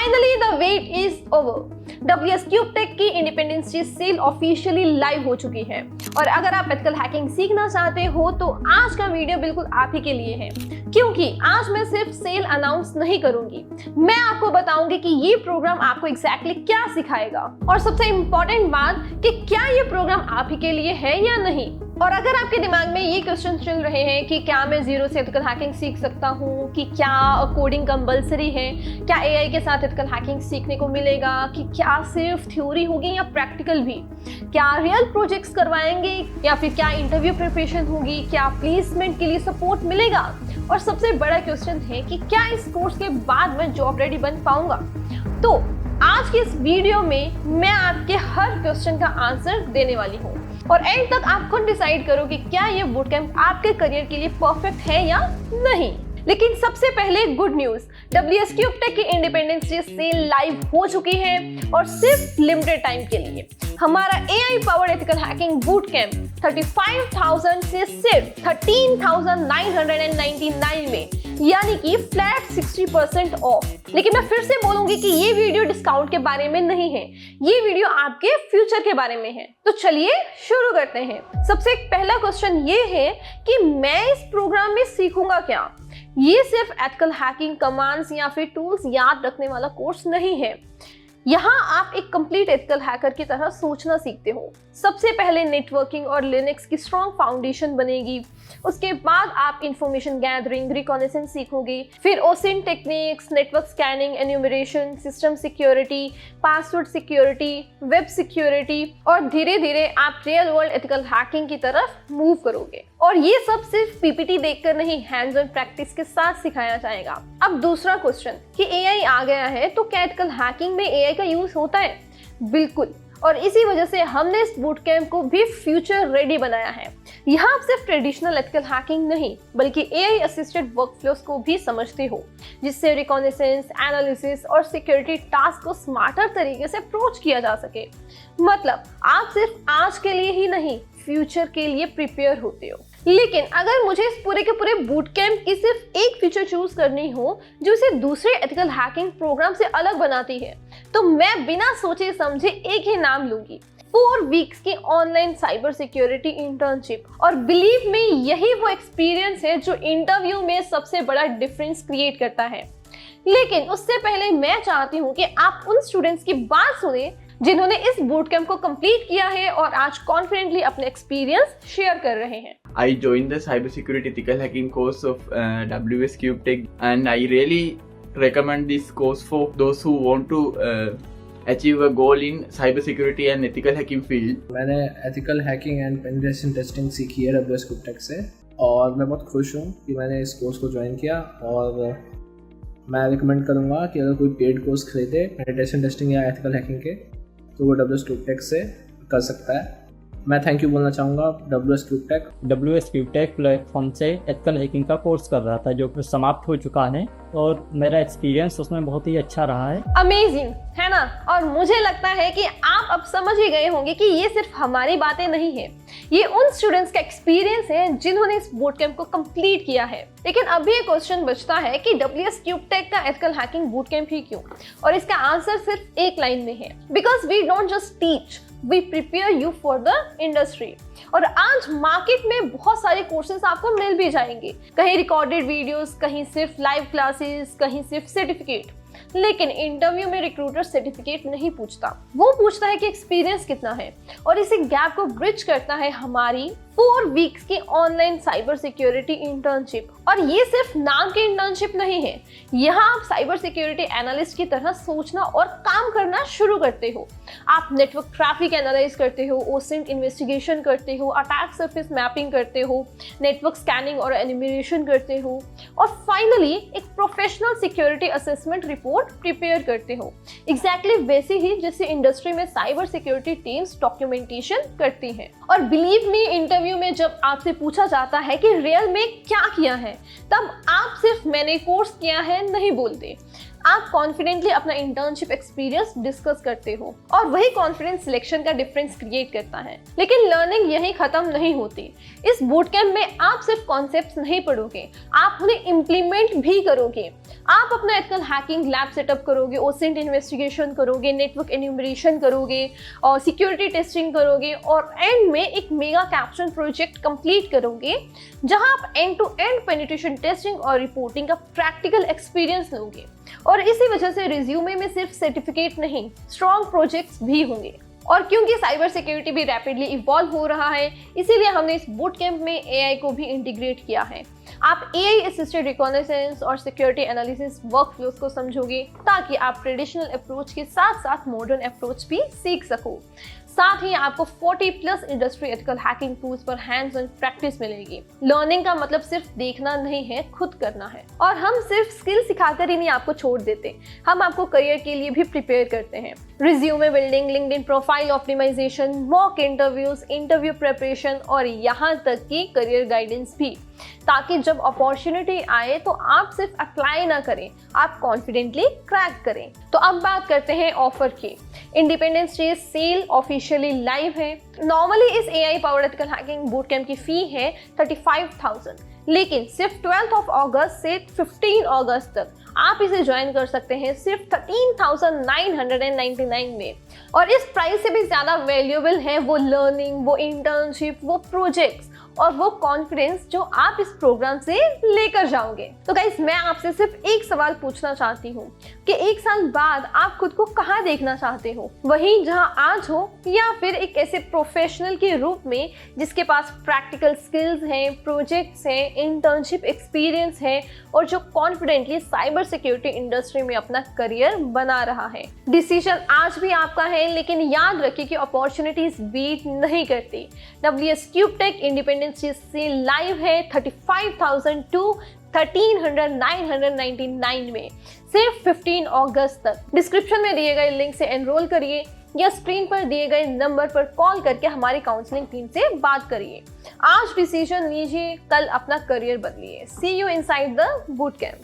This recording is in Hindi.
Finally the wait is over. WS CubeTech की independence day sale officially live हो चुकी है और अगर आप एथिकल हैकिंग सीखना चाहते हो तो आज का वीडियो बिल्कुल आप ही के लिए है, क्योंकि आज मैं सिर्फ सेल अनाउंस नहीं करूंगी, मैं आपको बताऊंगी कि ये प्रोग्राम आपको एग्जैक्टली क्या सिखाएगा और सबसे इम्पोर्टेंट बात कि क्या ये प्रोग्राम आप ही के लिए है या नहीं। और अगर आपके दिमाग में ये क्वेश्चन चल रहे हैं कि क्या मैं जीरो से एथिकल हैकिंग सीख सकता हूँ, कि क्या कोडिंग कंपलसरी है, क्या एआई के साथ एथिकल हैकिंग सीखने को मिलेगा, कि क्या सिर्फ थ्योरी होगी या प्रैक्टिकल भी, क्या रियल प्रोजेक्ट्स करवाएंगे या फिर क्या इंटरव्यू प्रिपरेशन होगी, क्या प्लेसमेंट के लिए सपोर्ट मिलेगा, और सबसे बड़ा क्वेश्चन है कि क्या इस कोर्स के बाद मैं जॉब रेडी बन पाऊंगा। तो आज के इस वीडियो में मैं आपके हर क्वेश्चन का आंसर देने वाली हूँ और एंड तक आप खुद डिसाइड करो कि क्या ये बूट कैंप आपके करियर के लिए परफेक्ट है या नहीं। लेकिन सबसे पहले गुड न्यूज, WS CubeTech की इंडिपेंडेंस डे सेल लाइव हो चुकी है और सिर्फ लिमिटेड टाइम के लिए हमारा AI powered ethical hacking boot camp 35,000 से सिर्फ 13,999 में, यानी कि फ्लैट 60% ऑफ। लेकिन मैं फिर से बोलूंगी कि ये वीडियो डिस्काउंट के बारे में नहीं है, ये वीडियो आपके फ्यूचर के बारे में है। तो चलिए शुरू करते हैं। सबसे पहला क्वेश्चन ये है कि मैं इस प्रोग्राम में सीखूंगा क्या। ये सिर्फ एथिकल हैकिंग कमांड्स या फिर टूल्स याद रखने वाला कोर्स नहीं है। यहाँ आप एक कंप्लीट एथिकल हैकर की तरह सोचना सीखते हो। सबसे पहले नेटवर्किंग और लिनक्स की स्ट्रॉन्ग फाउंडेशन बनेगी, उसके बाद आप इंफॉर्मेशन गैदरिंग, रिकॉनेसेंस सीखोगे, फिर OSINT techniques, network scanning, enumeration, system security, password security, web security, और धीरे धीरे आप रियल वर्ल्ड एथिकल हैकिंग की तरफ मूव करोगे। और ये सब सिर्फ PPT देखकर नहीं, हैंड्स ऑन प्रैक्टिस के साथ सिखाया जाएगा। अब दूसरा क्वेश्चन कि AI आ गया है तो क्या एथिकल हैकिंग में AI का यूज होता है? बिल्कुल, और इसी वजह से हमने इस बूट कैंप को भी फ्यूचर रेडी बनाया है। यहाँ आप सिर्फ ट्रेडिशनल एथिकल हैकिंग नहीं बल्कि AI असिस्टेड वर्कफ्लोज को भी समझते हो, जिससे रिकॉनेसेंस, एनालिसिस और सिक्योरिटी टास्क को स्मार्टर तरीके से अप्रोच किया जा सके। मतलब आप सिर्फ आज के लिए ही नहीं, फ्यूचर के लिए प्रिपेयर होते हो। लेकिन अगर मुझे इस पूरे के पूरे बूट कैंप की सिर्फ एक फीचर चूज करनी हो जो इसे दूसरे एथिकल हैकिंग प्रोग्राम से अलग बनाती है, तो मैं बिना सोचे समझे एक ही नाम लूंगी, 4 वीक्स की ऑनलाइन साइबर सिक्योरिटी इंटर्नशिप। और बिलीव मी, यही वो एक्सपीरियंस है जो इंटरव्यू में सबसे बड़ा डिफरेंस क्रिएट करता है। लेकिन उससे पहले मैं चाहती हूँ कि आप उन स्टूडेंट्स की बात सुने जिन्होंने इस बूट कैंप को कंप्लीट किया है और आज कॉन्फिडेंटली अपने एक्सपीरियंस शेयर कर रहे हैं। I joined the cybersecurity ethical hacking course of WS CubeTech, and I really recommend this course for those who want to achieve a goal in cybersecurity and ethical hacking field. मैंने ethical hacking and penetration testing सीखी है WS CubeTech से और मैं बहुत खुश हूँ कि मैंने इस कोर्स को ज्वाइन किया। और मैं रिकमेंड करूँगा कि अगर कोई पेड कोर्स खरीदे penetration testing या ethical hacking के तो वो WS CubeTech से कर सकता है। मैं थैंक यू बोलना चाहूँगा WS CubeTech। WS CubeTech platform से एथिकल हैकिंग का कोर्स कर रहा था जो कि समाप्त हो चुका है और मेरा एक्सपीरियंस उसमें बहुत ही अच्छा रहा है। अमेजिंग है ना। और मुझे लगता है कि आप अब समझ ही गए होंगे कि ये सिर्फ हमारी बातें नहीं है, ये उन स्टूडेंट्स का एक्सपीरियंस है जिन्होंने इस बूट कैंप को कंप्लीट किया है। लेकिन अभी एक क्वेश्चन बचता है कि WS CubeTech का एथिकल हैकिंग बूट कैंप ही क्यों? और इसका आंसर सिर्फ एक लाइन में है, because we don't just teach, we prepare you for the industry. और आज मार्केट में बहुत सारे कोर्सेज आपको मिल भी जाएंगे, कहीं रिकॉर्डेड वीडियोस, कहीं सिर्फ लाइव क्लासेस, कहीं सिर्फ सर्टिफिकेट। लेकिन इंटरव्यू में रिक्रूटर सर्टिफिकेट नहीं पूछता, वो पूछता है कि एक्सपीरियंस कितना है। और इसी गैप को ब्रिज करता है हमारी 4 वीक्स की ऑनलाइन साइबर सिक्योरिटी इंटर्नशिप। और ये सिर्फ नाम की इंटर्नशिप नहीं है, यहाँ आप साइबर सिक्योरिटी एनालिस्ट की तरह सोचना और काम करना शुरू करते हो। आप नेटवर्क ट्रैफिक एनालाइज करते हो, OSINT इन्वेस्टिगेशन करते हो, अटैक सरफेस मैपिंग करते हो, नेटवर्क स्कैनिंग और एनिमेशन करते हो, और फाइनली एक professional security assessment report prepare करते हो। एग्जैक्टली वैसे ही जैसे इंडस्ट्री में साइबर सिक्योरिटी टीम्स डॉक्यूमेंटेशन करती हैं। और बिलीव मी, इंटरव्यू में जब आपसे पूछा जाता है कि रियल में क्या किया है, तब आप सिर्फ मैंने कोर्स किया है नहीं बोलते, आप कॉन्फिडेंटली अपना इंटर्नशिप एक्सपीरियंस डिस्कस करते हो और वही कॉन्फिडेंस सिलेक्शन का डिफरेंस क्रिएट करता है। लेकिन लर्निंग यहीं खत्म नहीं होती। इस बूट कैंप में आप सिर्फ कॉन्सेप्ट्स नहीं पढ़ोगे, आप उन्हें इम्प्लीमेंट भी करोगे। आप अपना एथिकल हैकिंग लैब सेटअप करोगे, ओसेंट इन्वेस्टिगेशन करोगे, नेटवर्क एन्यूमरेशन करोगे और सिक्योरिटी टेस्टिंग करोगे और एंड में एक मेगा कैप्शन प्रोजेक्ट कंप्लीट करोगे जहां आप end to end penetration testing और रिपोर्टिंग का प्रैक्टिकल एक्सपीरियंस लोगे। और इसी वजह से रिज्यूमे में सिर्फ सर्टिफिकेट नहीं, स्ट्रॉन्ग प्रोजेक्ट्स भी होंगे। और क्योंकि साइबर सिक्योरिटी भी रैपिडली इवॉल्व हो रहा है, इसीलिए हमने इस बूट कैंप में एआई को भी इंटीग्रेट किया है। आप एआई असिस्टेड रिकॉग्निशंस और सिक्योरिटी एनालिसिस वर्कफ्लोज को समझोगे ताकि आप ट्रेडिशनल अप्रोच के साथ साथ मॉडर्न अप्रोच भी सीख सको। साथ ही आपको 40+ इंडस्ट्री एथिकल हैकिंग टूल्स पर हैंड्स ऑन प्रैक्टिस मिलेगी। लर्निंग का मतलब सिर्फ देखना नहीं है, खुद करना है। और हम सिर्फ स्किल सिखाकर ही नहीं आपको छोड़ देते, हम आपको करियर के लिए भी प्रिपेयर करते हैं। Resume building, LinkedIn profile optimisation, mock interviews, interview preparation और यहाँ तक कि करियर गाइडेंस भी, ताकि जब अपॉर्चुनिटी आए तो आप सिर्फ अप्लाई ना करें, आप कॉन्फिडेंटली क्रैक करें। तो अब बात करते हैं ऑफर की। Independence day sale officially live है। नॉर्मली इस AI powered ethical hacking boot camp की फी है 35,000, लेकिन सिर्फ 12 अगस्त से 15 अगस्त तक आप इसे ज्वाइन कर सकते हैं सिर्फ 13,999 में। और इस प्राइस से भी ज़्यादा वैल्यूएबल है वो लर्निंग, वो इंटर्नशिप, वो प्रोजेक्ट्स और वो कॉन्फिडेंस जो आप इस प्रोग्राम से लेकर जाओगे। तो गाइस, मैं आपसे सिर्फ एक सवाल पूछना चाहती हूँ कि 1 साल बाद आप खुद को कहाँ देखना चाहते हो? वहीं जहाँ आज हो या फिर एक ऐसे प्रोफेशनल के रूप में जिसके पास प्रैक्टिकल स्किल्स हैं, प्रोजेक्ट्स हैं, इंटर्नशिप एक्सपीरियंस है और जो कॉन्फिडेंटली साइबर सिक्योरिटी इंडस्ट्री में अपना करियर बना रहा है। डिसीजन आज भी आपका है, लेकिन याद रखिए कि अपॉर्चुनिटीज बीट नहीं करती। WS CubeTech इंडिपेंडेंस से लाइव है 35,000 to 13,999 में सिर्फ 15 अगस्त तक। डिस्क्रिप्शन में दिए गए लिंक से एनरोल करिए या स्क्रीन पर दिए गए नंबर पर कॉल करके हमारी काउंसलिंग टीम से बात करिए। आज डिसीजन लीजिए, कल अपना करियर बदलिए। See you inside the boot camp.